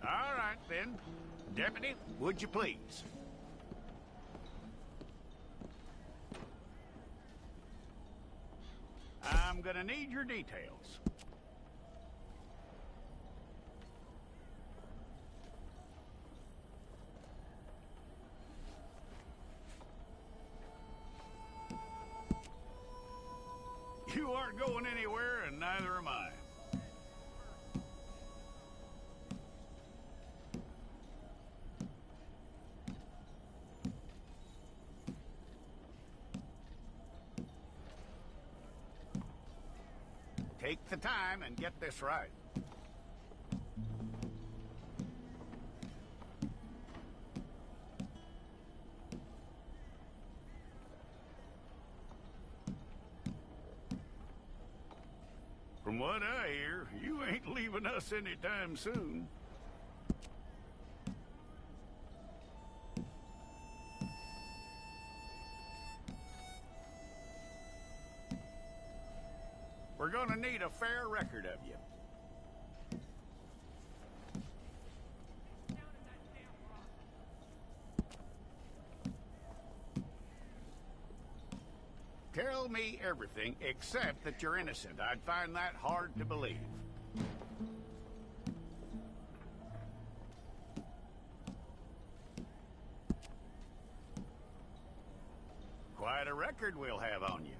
All right, then. Deputy, would you please? I'm gonna need your details. You aren't going anywhere, and neither am I. Take the time and get this right. From what I hear, you ain't leaving us anytime soon. We're gonna need a fair record of you. Tell me everything except that you're innocent. I'd find that hard to believe. Quite a record we'll have on you.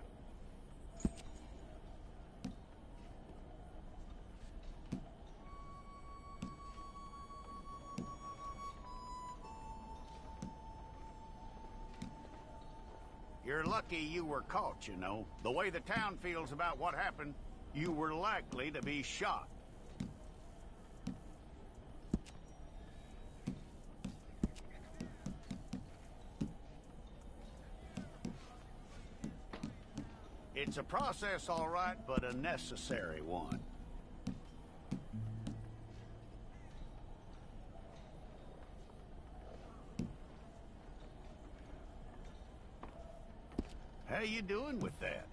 You're lucky you were caught, you know. The way the town feels about what happened, you were likely to be shot. It's a process, all right, but a necessary one. How you doing with that?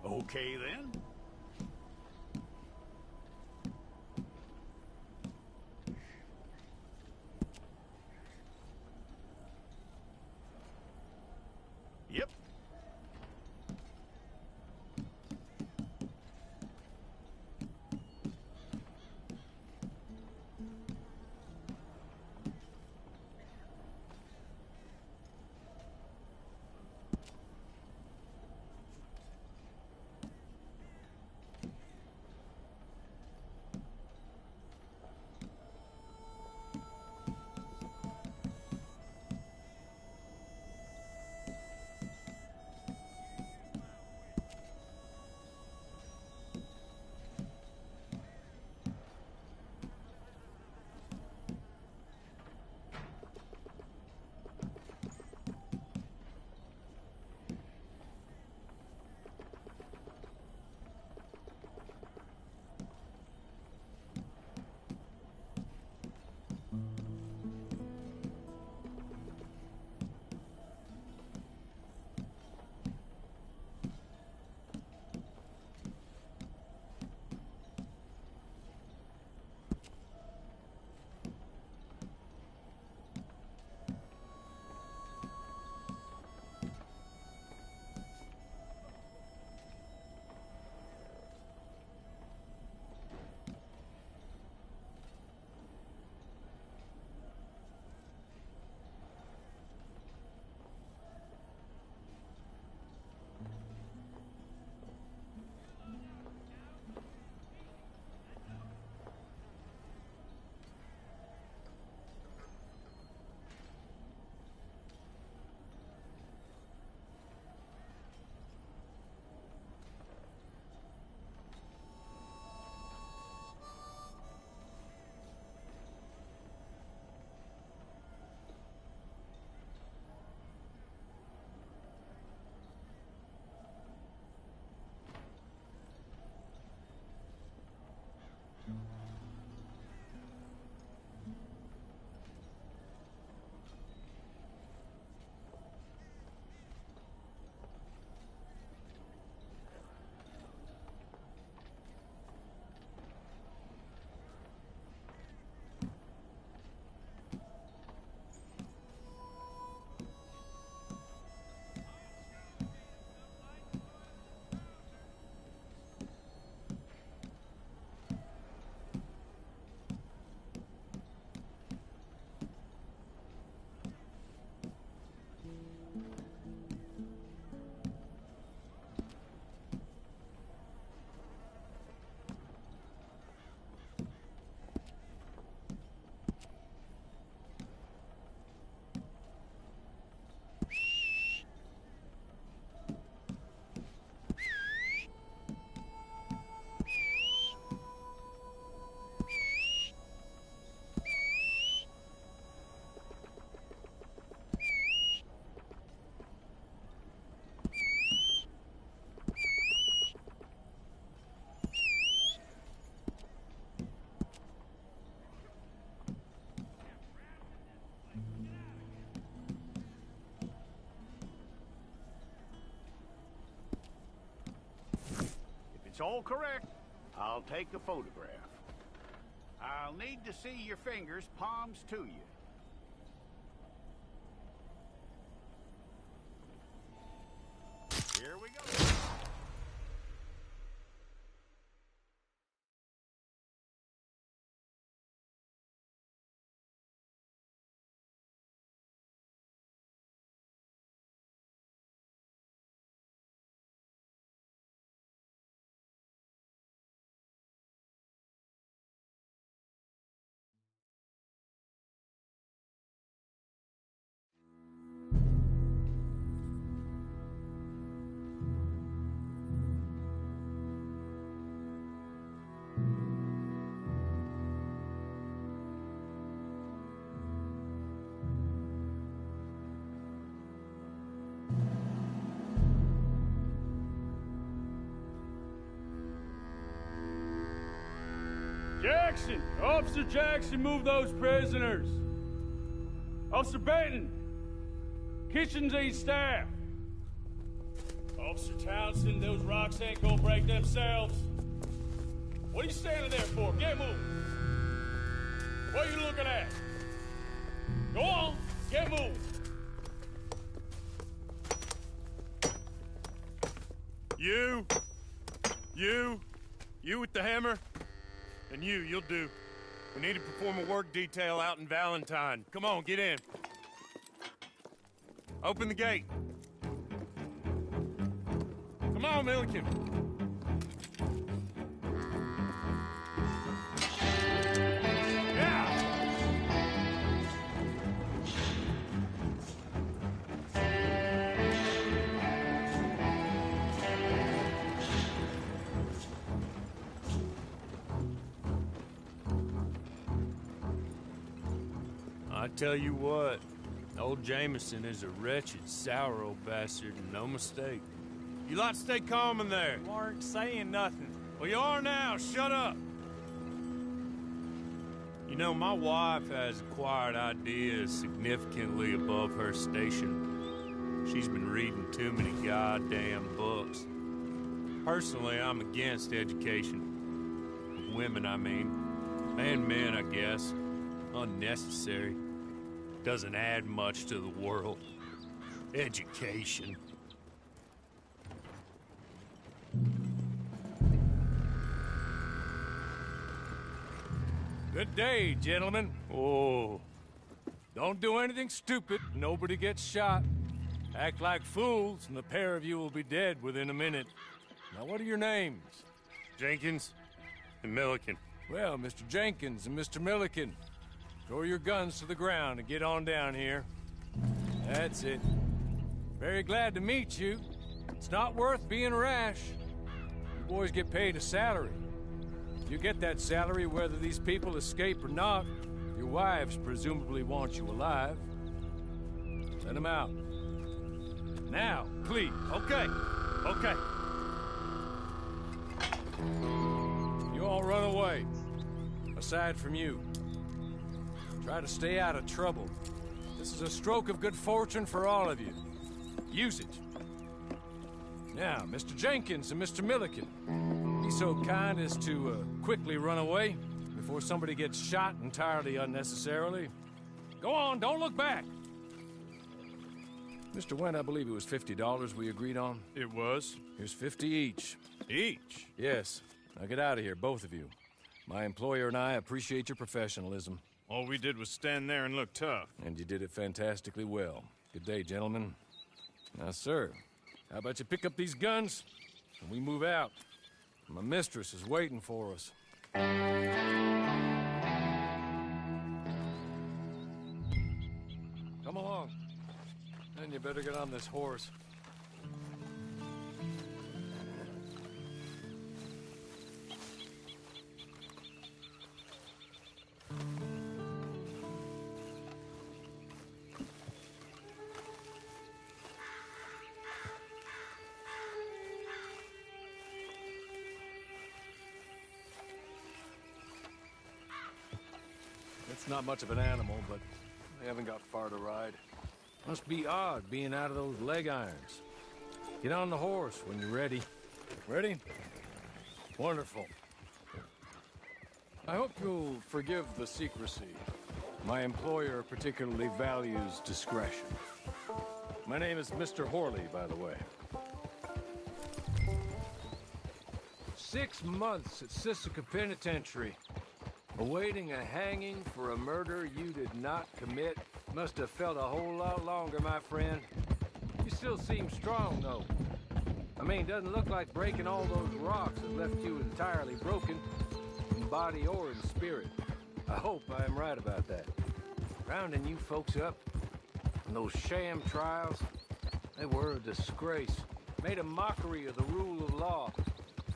Okay, then. Yep. all correct. I'll take a photograph. I'll need to see your fingers, palms to you. Here we go. Jackson! Officer Jackson, move those prisoners! Officer Benton! Kitchens aid staff! Officer Townsend, those rocks ain't gonna break themselves. What are you standing there for? Get moving! What are you looking at? Go on, get moving! You with the hammer? And you'll do. We need to perform a work detail out in Valentine. Come on, get in. Open the gate. Come on, Milliken. Yeah! I tell you what, old Jameson is a wretched, sour old bastard, and no mistake. You lot stay calm in there. You weren't saying nothing. Well, you are now. Shut up. You know, my wife has acquired ideas significantly above her station. She's been reading too many goddamn books. Personally, I'm against education. Of women, I mean. And men, I guess. Unnecessary. Doesn't add much to the world. Education. Good day, gentlemen. Oh. Don't do anything stupid. Nobody gets shot. Act like fools, and the pair of you will be dead within a minute. Now, what are your names? Jenkins and Milliken. Well, Mr. Jenkins and Mr. Milliken, throw your guns to the ground and get on down here. That's it. Very glad to meet you. It's not worth being rash. You boys get paid a salary. You get that salary whether these people escape or not. Your wives presumably want you alive. Let them out. Now, please. Okay. Okay. You all run away. Aside from you. Try to stay out of trouble. This is a stroke of good fortune for all of you. Use it. Now, Mr. Jenkins and Mr. Milliken, be so kind as to quickly run away before somebody gets shot entirely unnecessarily. Go on, don't look back. Mr. Went, I believe it was $50 we agreed on. It was? Here's 50 each. Each? Yes. Now get out of here, both of you. My employer and I appreciate your professionalism. All we did was stand there and look tough. And you did it fantastically well. Good day, gentlemen. Now, sir, how about you pick up these guns and we move out? My mistress is waiting for us. Come along. Then you better get on this horse. It's not much of an animal, but they haven't got far to ride. Must be odd being out of those leg irons. Get on the horse when you're ready. Ready? Wonderful. I hope you'll forgive the secrecy. My employer particularly values discretion. My name is Mr. Horley, by the way. 6 months at Sisika Penitentiary, awaiting a hanging for a murder you did not commit. Must have felt a whole lot longer, my friend. You still seem strong, though. I mean, doesn't look like breaking all those rocks has left you entirely broken, in body or in spirit. I hope I am right about that. Rounding you folks up, and those sham trials, they were a disgrace. Made a mockery of the rule of law.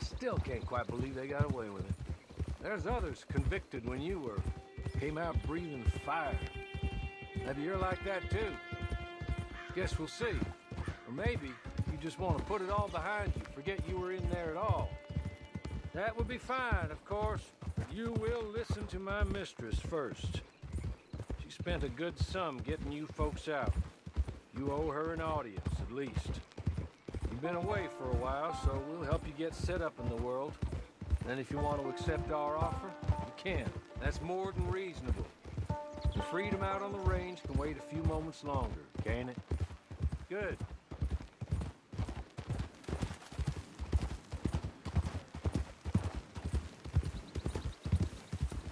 Still can't quite believe they got away with it. There's others convicted when you were. Came out breathing fire. Maybe you're like that too. Guess we'll see. Or maybe you just want to put it all behind you, forget you were in there at all. That would be fine, of course, but you will listen to my mistress first. She spent a good sum getting you folks out. You owe her an audience, at least. You've been away for a while, so we'll help you get set up in the world. And if you want to accept our offer, you can. That's more than reasonable. The freedom out on the range can wait a few moments longer, can't it? Good.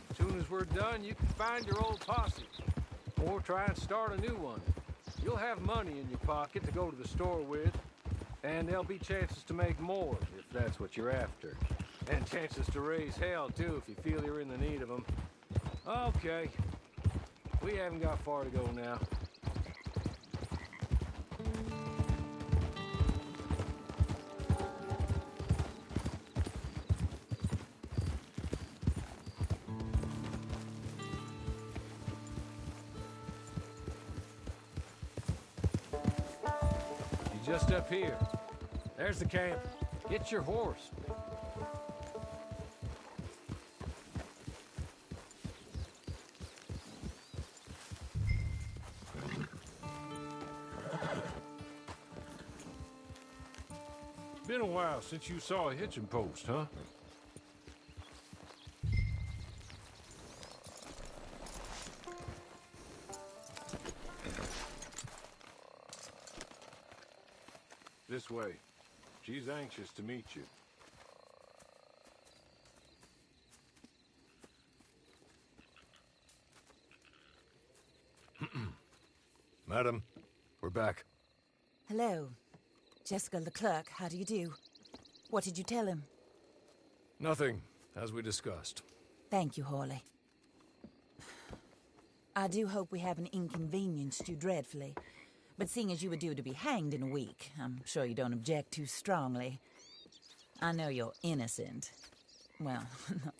As soon as we're done, you can find your old posse. Or try and start a new one. You'll have money in your pocket to go to the store with. And there'll be chances to make more, if that's what you're after. And chances to raise hell, too, if you feel you're in the need of them. Okay. We haven't got far to go now. You're just up here. There's the camp. Get your horse. Been a while since you saw a hitching post, huh? This way. She's anxious to meet you. Madam, we're back. Hello. Jessica Leclerc, how do you do? What did you tell him? Nothing, as we discussed. Thank you, Horley. I do hope we haven't inconvenienced you dreadfully. But seeing as you were due to be hanged in a week, I'm sure you don't object too strongly. I know you're innocent. Well,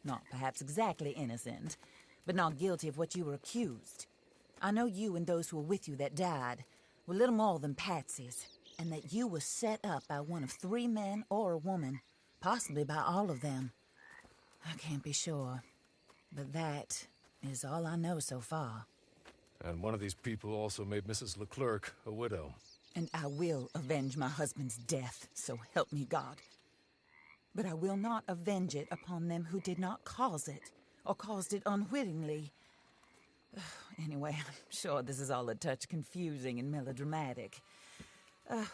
not perhaps exactly innocent, but not guilty of what you were accused. I know you and those who were with you that died were little more than patsies, and that you were set up by one of 3 men or a woman, possibly by all of them. I can't be sure, but that is all I know so far. And one of these people also made Mrs. Leclerc a widow. And I will avenge my husband's death, so help me God. But I will not avenge it upon them who did not cause it, or caused it unwittingly. Anyway, I'm sure this is all a touch confusing and melodramatic.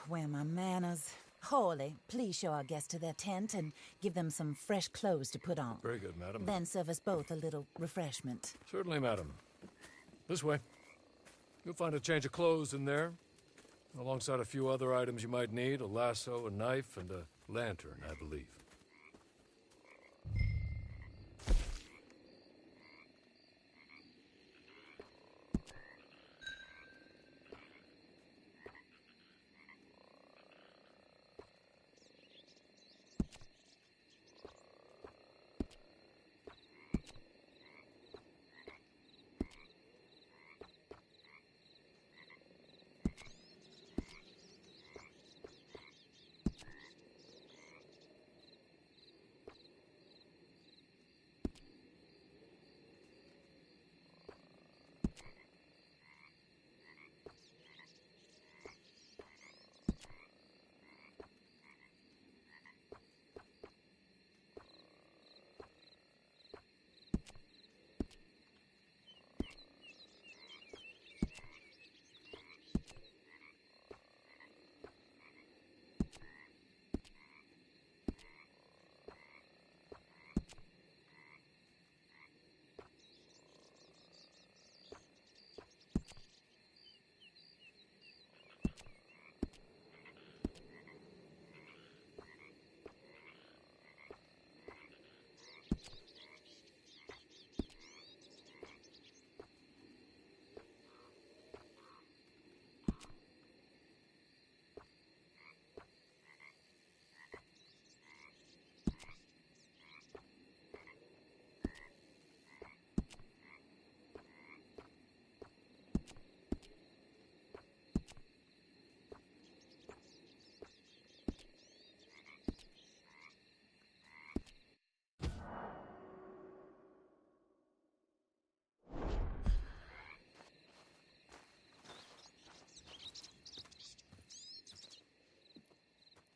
Where are my manners? Horley, please show our guests to their tent and give them some fresh clothes to put on. Very good, madam. Then serve us both a little refreshment. Certainly, madam. This way. You'll find a change of clothes in there, alongside a few other items you might need, a lasso, a knife, and a lantern, I believe.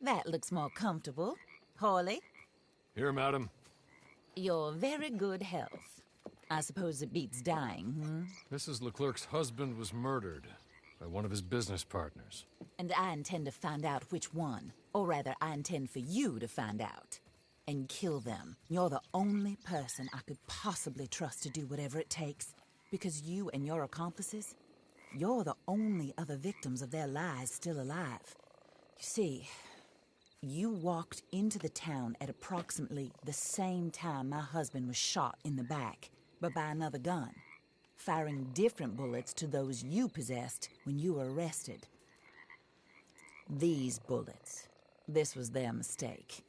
That looks more comfortable. Hawley, Here, madam. your very good health. I suppose it beats dying, Mrs. Leclerc's husband was murdered by one of his business partners. And I intend to find out which one. Or rather, I intend for you to find out. And kill them. You're the only person I could possibly trust to do whatever it takes. Because you and your accomplices, you're the only other victims of their lies still alive. You see, you walked into the town at approximately the same time my husband was shot in the back, but by another gun, firing different bullets to those you possessed when you were arrested. These bullets, this was their mistake.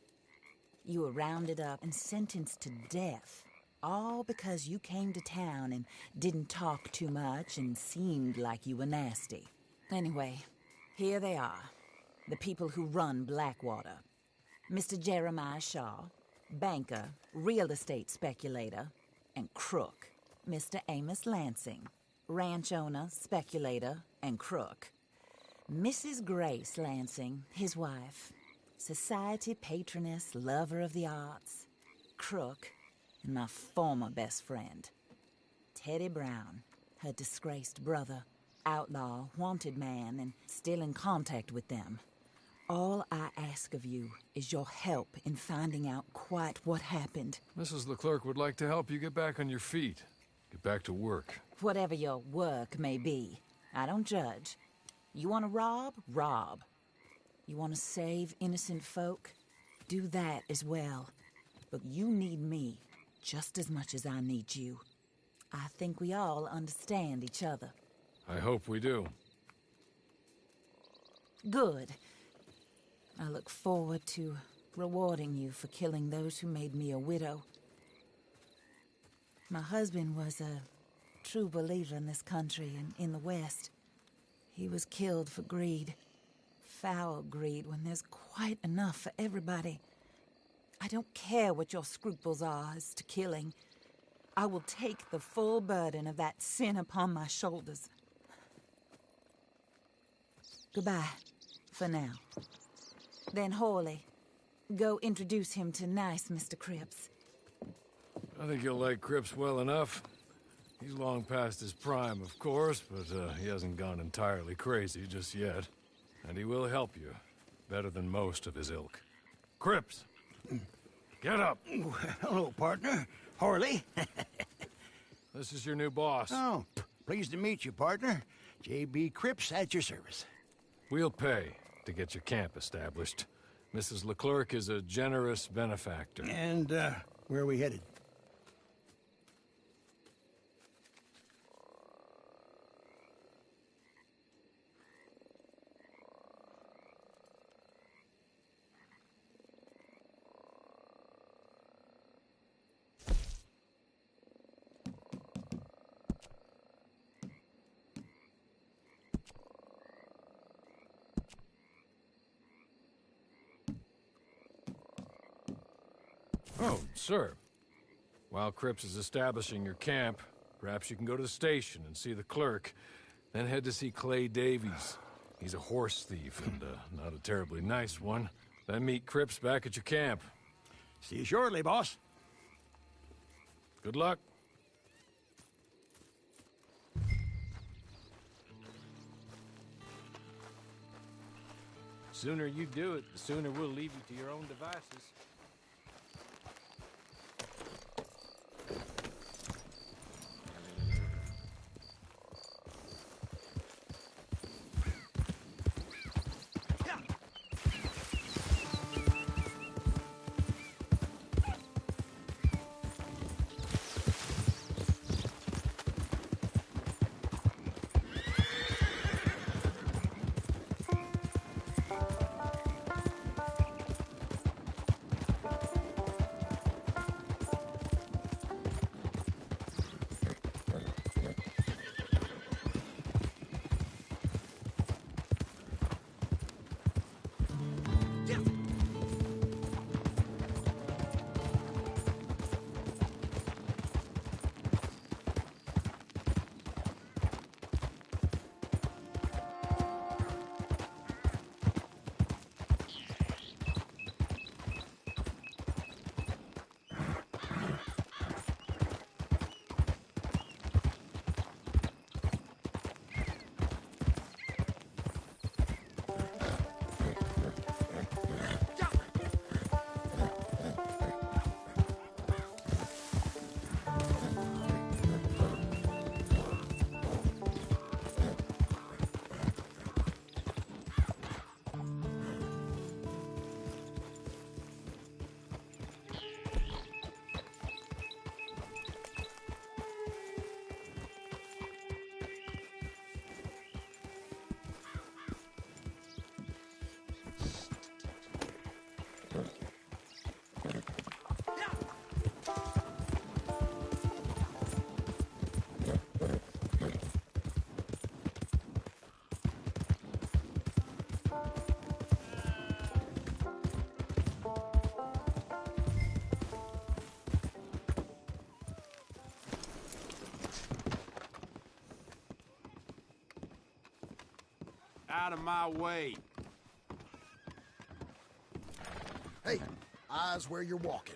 You were rounded up and sentenced to death, all because you came to town and didn't talk too much and seemed like you were nasty. Anyway, here they are, the people who run Blackwater. Mr. Jeremiah Shaw, banker, real estate speculator, and crook. Mr. Amos Lansing, ranch owner, speculator, and crook. Mrs. Grace Lansing, his wife, society patroness, lover of the arts, crook, and my former best friend, Teddy Brown, her disgraced brother, outlaw, wanted man, and still in contact with them. All I ask of you is your help in finding out quite what happened. Mrs. Leclerc would like to help you get back on your feet. Get back to work. Whatever your work may be, I don't judge. You want to rob? Rob. You want to save innocent folk? Do that as well. But you need me just as much as I need you. I think we all understand each other. I hope we do. Good. I look forward to rewarding you for killing those who made me a widow. My husband was a true believer in this country and in the West. He was killed for greed. Foul greed when there's quite enough for everybody. I don't care what your scruples are as to killing. I will take the full burden of that sin upon my shoulders. Goodbye, for now. Then Hawley, go introduce him to nice Mr. Cripps. I think you'll like Cripps well enough. He's long past his prime, of course, but he hasn't gone entirely crazy just yet. And he will help you, better than most of his ilk. Cripps! Get up! Hello, partner. Hawley. This is your new boss. Oh, pleased to meet you, partner. J.B. Cripps at your service. We'll pay to get your camp established. Mrs. Leclerc is a generous benefactor. And, where are we headed? Oh, sir. While Cripps is establishing your camp, perhaps you can go to the station and see the clerk, then head to see Clay Davies. He's a horse thief and not a terribly nice one. Then meet Cripps back at your camp. See you shortly, boss. Good luck. Sooner you do it, the sooner we'll leave you to your own devices. Out of my way. Hey, eyes where you're walking.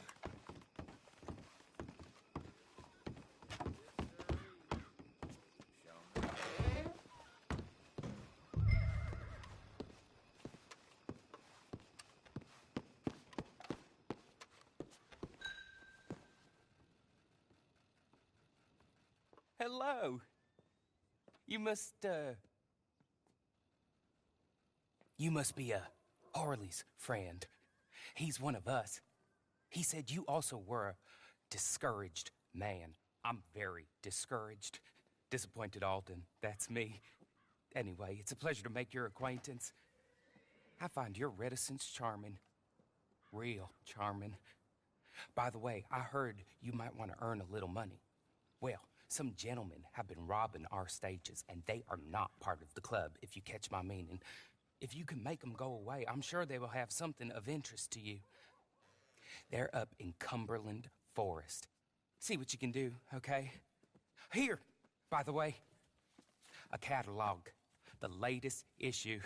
Hello. You must be Harley's friend. He's one of us. He said you also were a discouraged man. I'm very discouraged. Disappointed Alden, that's me. Anyway, it's a pleasure to make your acquaintance. I find your reticence charming. Real charming. By the way, I heard you might want to earn a little money. Well, some gentlemen have been robbing our stages, and they are not part of the club, if you catch my meaning. If you can make them go away, I'm sure they will have something of interest to you. They're up in Cumberland Forest. See what you can do, okay? Here, by the way, a catalog. The latest issue.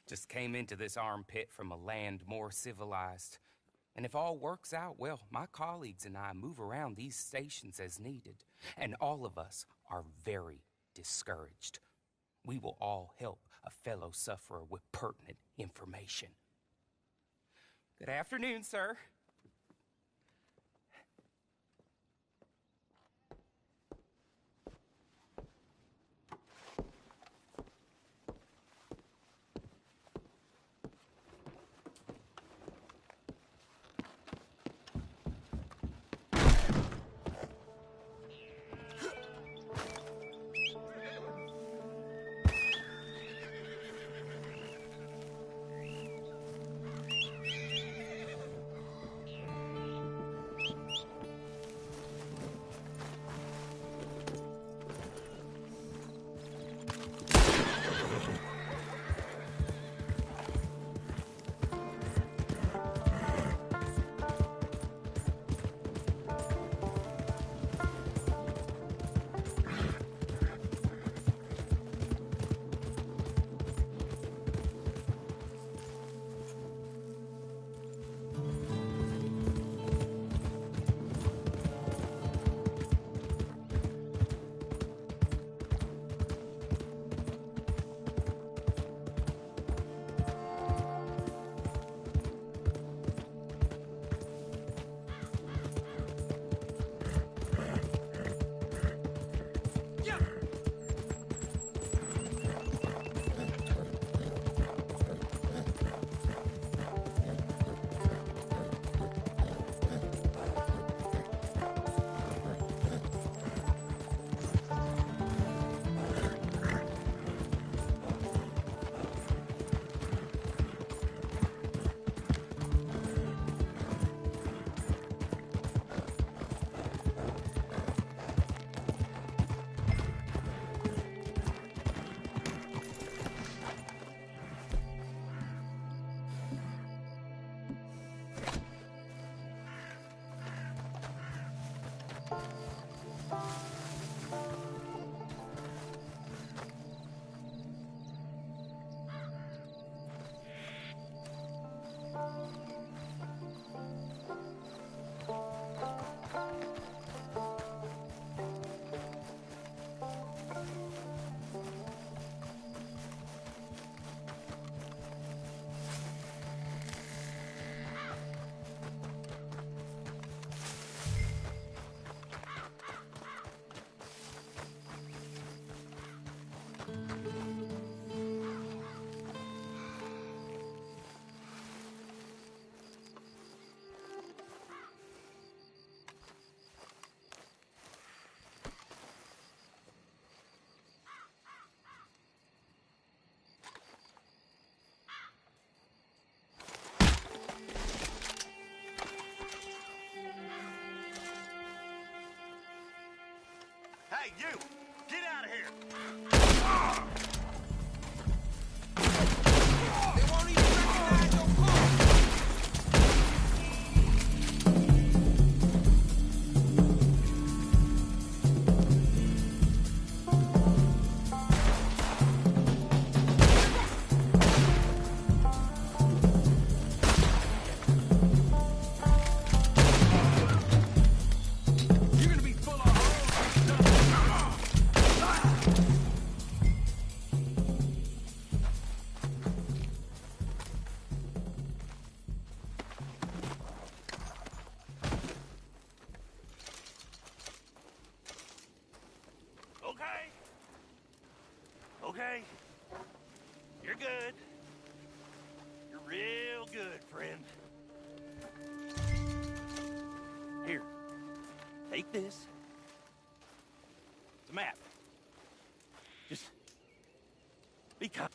Just came into this armpit from a land more civilized. And if all works out, well, my colleagues and I move around these stations as needed. And all of us are very discouraged. We will all help a fellow sufferer with pertinent information. Good afternoon, sir. Hey, you! Get out of here! They won't even recognize your car! okay? You're good. You're real good, friend. Here, take this. It's a map. Just be kind.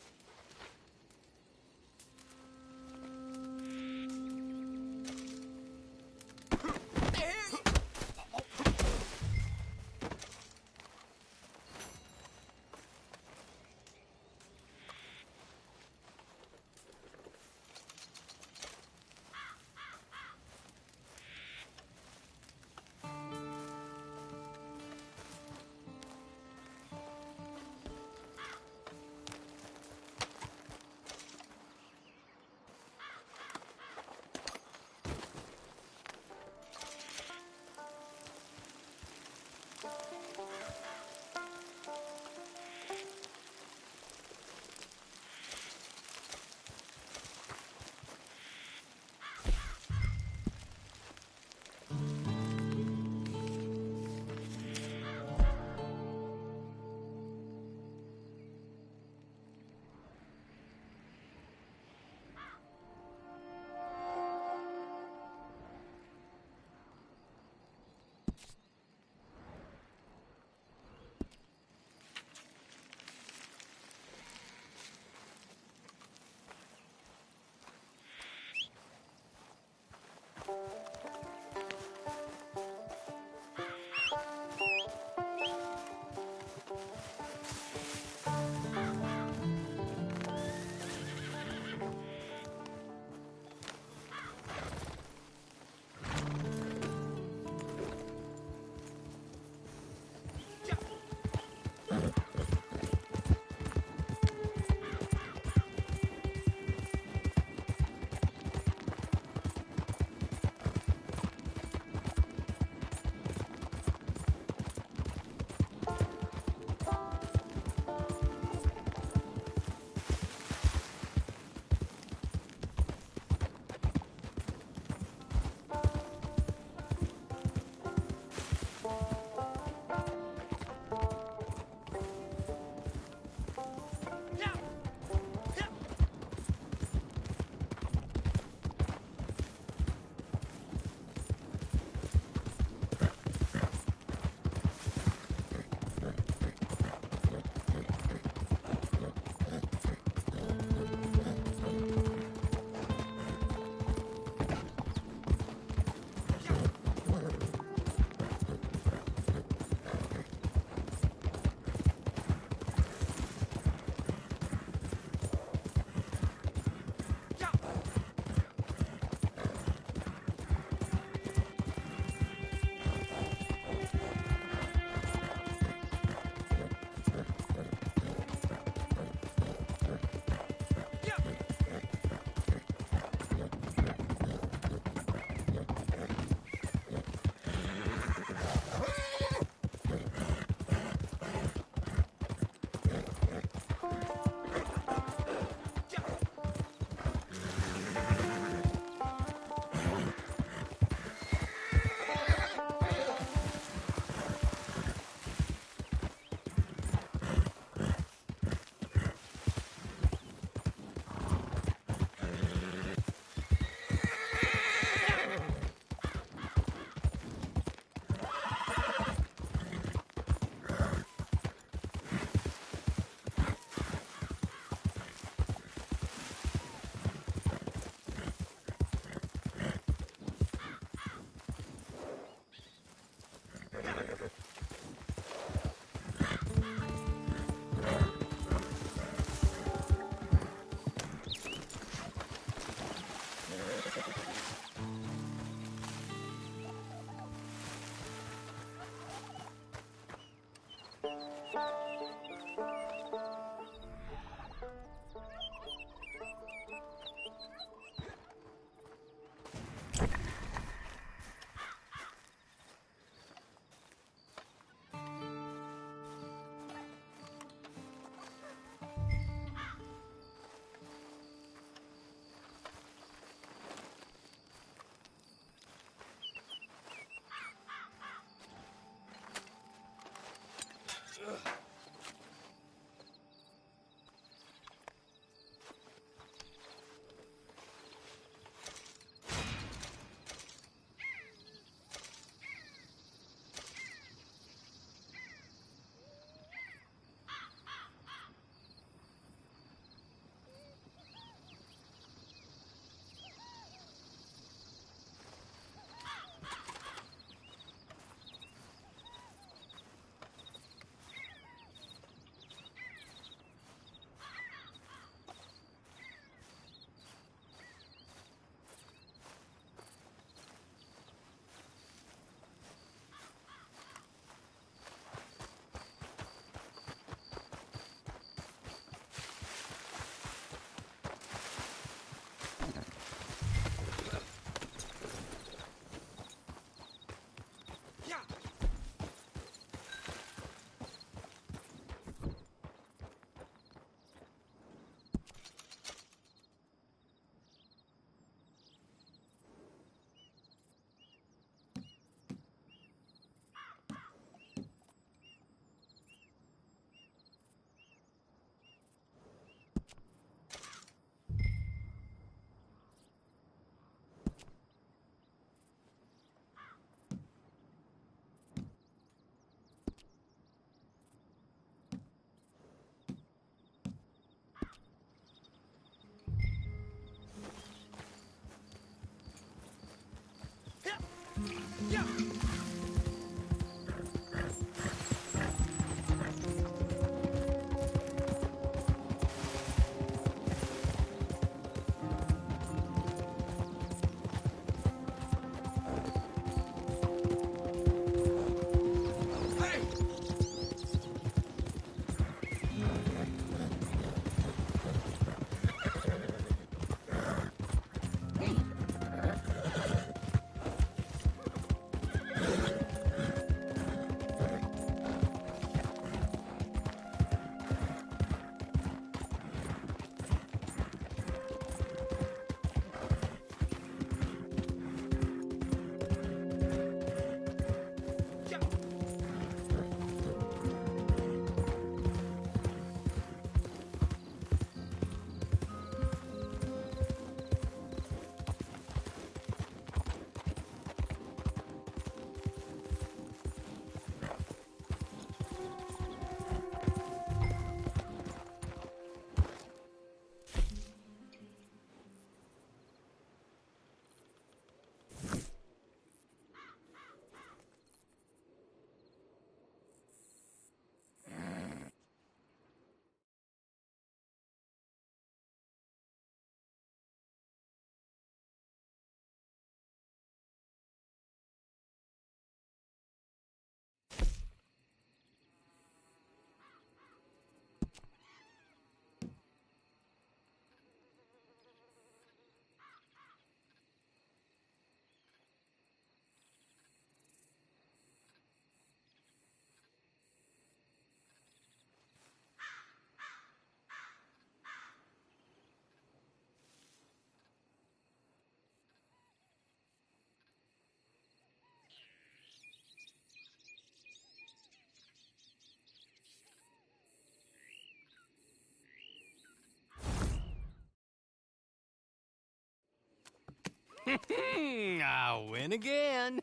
I'll win again.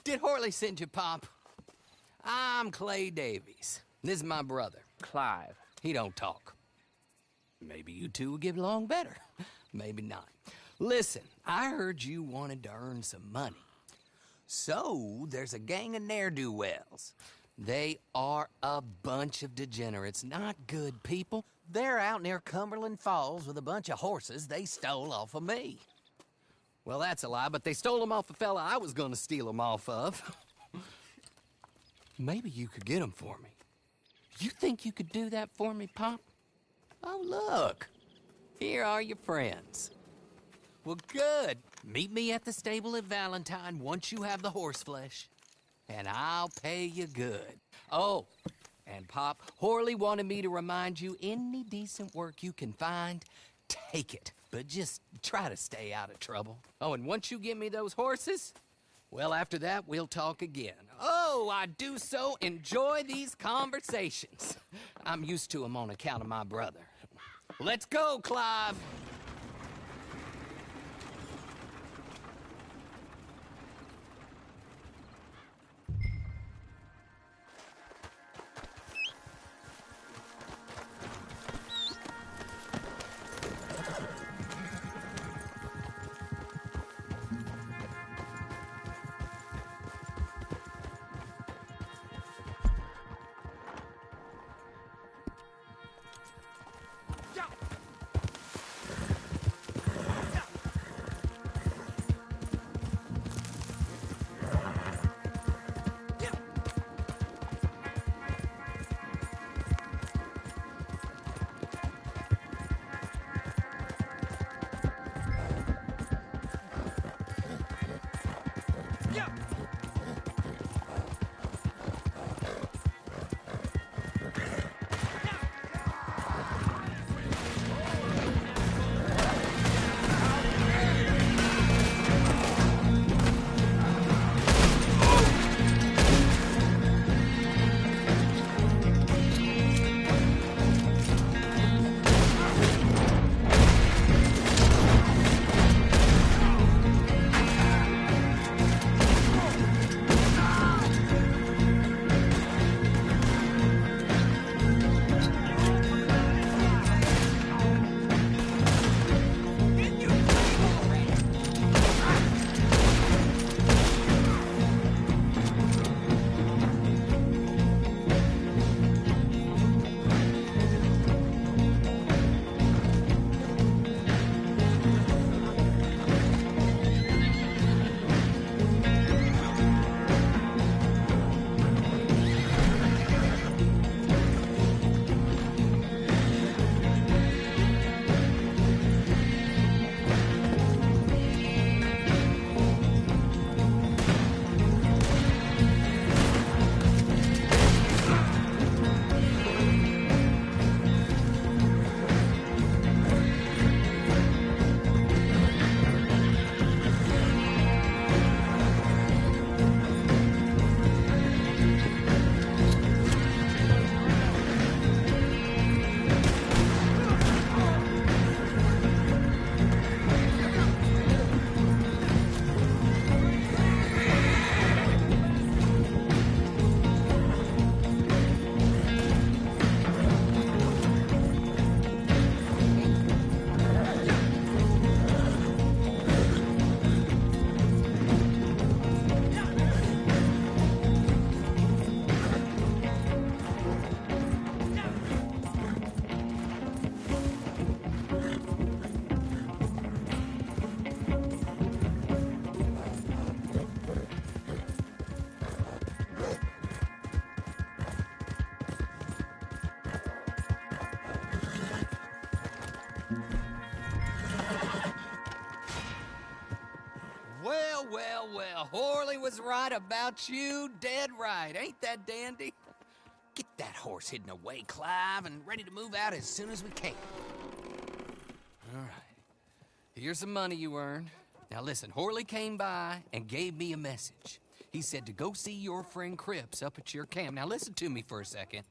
Did Horley send you, Pop? I'm Clay Davies. This is my brother, Clive. He don't talk. Maybe you two will get along better. Maybe not. Listen, I heard you wanted to earn some money. So, there's a gang of ne'er-do-wells. They are a bunch of degenerates, not good people. They're out near Cumberland Falls with a bunch of horses they stole off of me. Well, that's a lie, but they stole them off the fella I was gonna steal them off of. Maybe you could get them for me. You think you could do that for me, Pop? Oh, look. Here are your friends. Well, good. Meet me at the stable at Valentine once you have the horse flesh. And I'll pay you good. Oh, and Pop, Horley wanted me to remind you, any decent work you can find, take it. But just try to stay out of trouble. Oh, and once you give me those horses, well, after that, we'll talk again. Oh, I do so enjoy these conversations. I'm used to them on account of my brother. Let's go, Clive. Well, Horley was right about you, dead right. Ain't that dandy? Get that horse hidden away, Clive, and ready to move out as soon as we can. All right. Here's the money you earned. Now listen, Horley came by and gave me a message. He said to go see your friend Cripps up at your camp. Now listen to me for a second.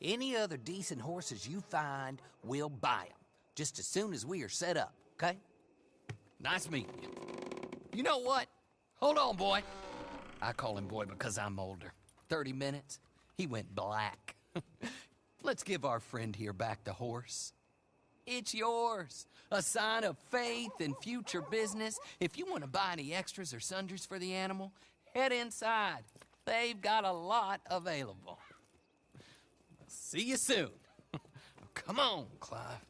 Any other decent horses you find, we'll buy them. Just as soon as we are set up, okay? Nice meeting you. You know what? Hold on, boy. I call him boy because I'm older. 30 minutes, he went black. Let's give our friend here back the horse. It's yours. A sign of faith and future business. If you want to buy any extras or sundries for the animal, head inside. They've got a lot available. See you soon. Come on, Clive.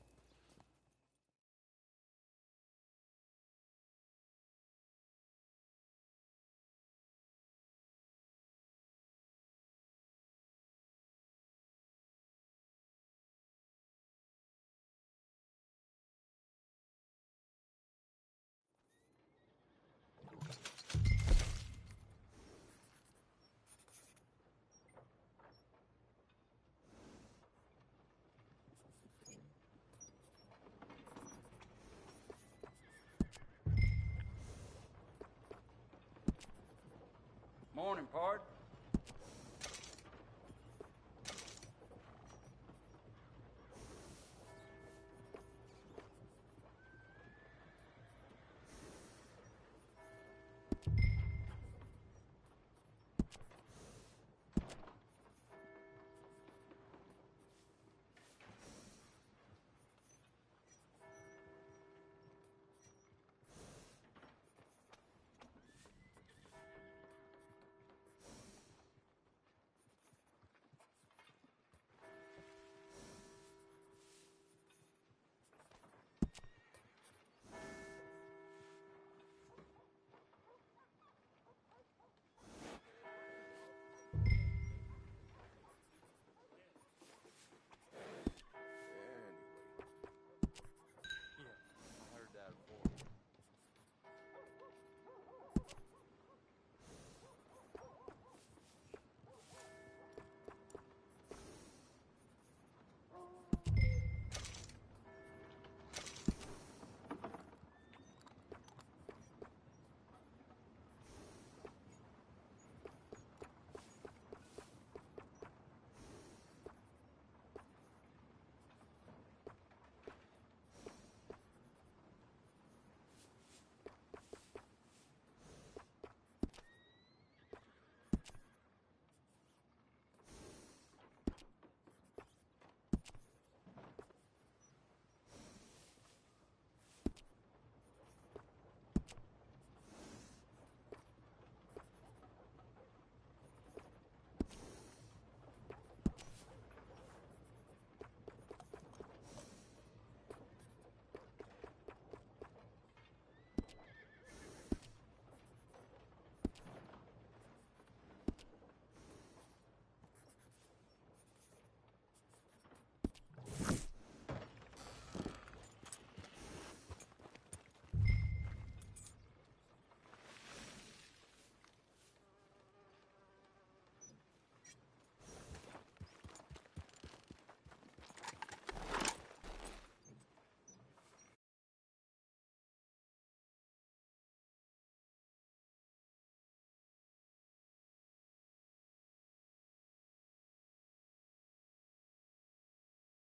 Morning, pard.